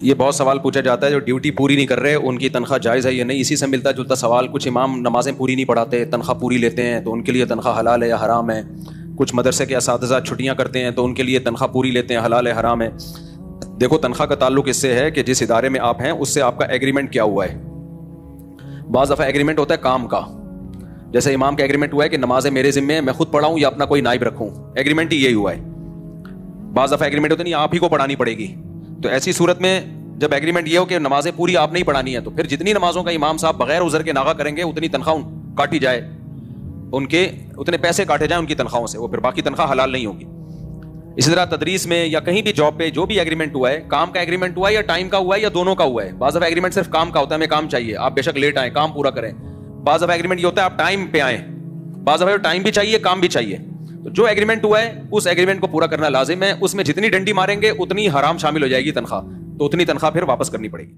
یہ بہت سوال پوچھا جاتا ہے جو ڈیوٹی پوری نہیں کر رہے ان کی تنخواہ جائز ہے یا نہیں. اسی سے ملتا جلتا سوال. کچھ امام نمازیں پوری نہیں پڑھاتے, تنخواہ پوری لیتے ہیں, تو ان کے لیے تنخواہ حلال ہے یا حرام ہے. کچھ مدرسے کے اساتذہ چھٹیاں کرتے ہیں تو ان کے لیے تنخواہ پوری لیتے ہیں, حلال ہے حرام ہے. دیکھو, تنخواہ کا تعلق اس سے ہے کہ جس ادارے میں آپ ہیں اس سے آپ کا ایگریمنٹ کیا ہوا ہے. بعض دفعہ ایگریمنٹ ہوتا ہے کام کا, جیسے امام کا ایگریمنٹ ہوا ہے کہ نمازیں میرے ذمے ہیں, میں خود پڑھاؤں یا اپنا کوئی نائب رکھوں. ایگریمنٹ ہی یہی ہوا ہے. بعض دفعہ ایگریمنٹ ہوتا نہیں, آپ ہی کو پڑھانی پڑے گی. تو ایسی صورت میں جب ایگریمنٹ یہ ہو کہ نمازیں پوری آپ نہیں پڑھانی ہے, تو پھر جتنی نمازوں کا امام صاحب بغیر عذر کے ناغہ کریں گے اتنی تنخواہ کاٹی جائے, ان کے اتنے پیسے کاٹے جائیں ان کی تنخواہوں سے, وہ پھر باقی تنخواہ حلال نہیں ہوگی. اسی طرح تدریس میں یا کہیں بھی جاب پہ جو بھی ایگریمنٹ ہوا ہے, کام کا ایگریمنٹ ہوا ہے یا ٹائم کا ہوا ہے یا دونوں کا ہوا ہے. بعض دفعہ ایگریمنٹ صرف کام کا ہوتا ہے, ہمیں کام چاہیے, آپ بے شک لیٹ آئیں, کام پورا کریں. بعض دفعہ ایگریمنٹ یہ ہوتا ہے آپ ٹائم پہ آئیں. بعض دفعہ ٹائم بھی چاہیے, کام بھی چاہیے. تو جو ایگریمنٹ ہوا ہے اس ایگریمنٹ کو پورا کرنا لازم ہے. اس میں جتنی ڈنڈی ماریں گے اتنی حرام شامل ہو جائے گی تنخواہ, تو اتنی تنخواہ پھر واپس کرنی پڑے گی.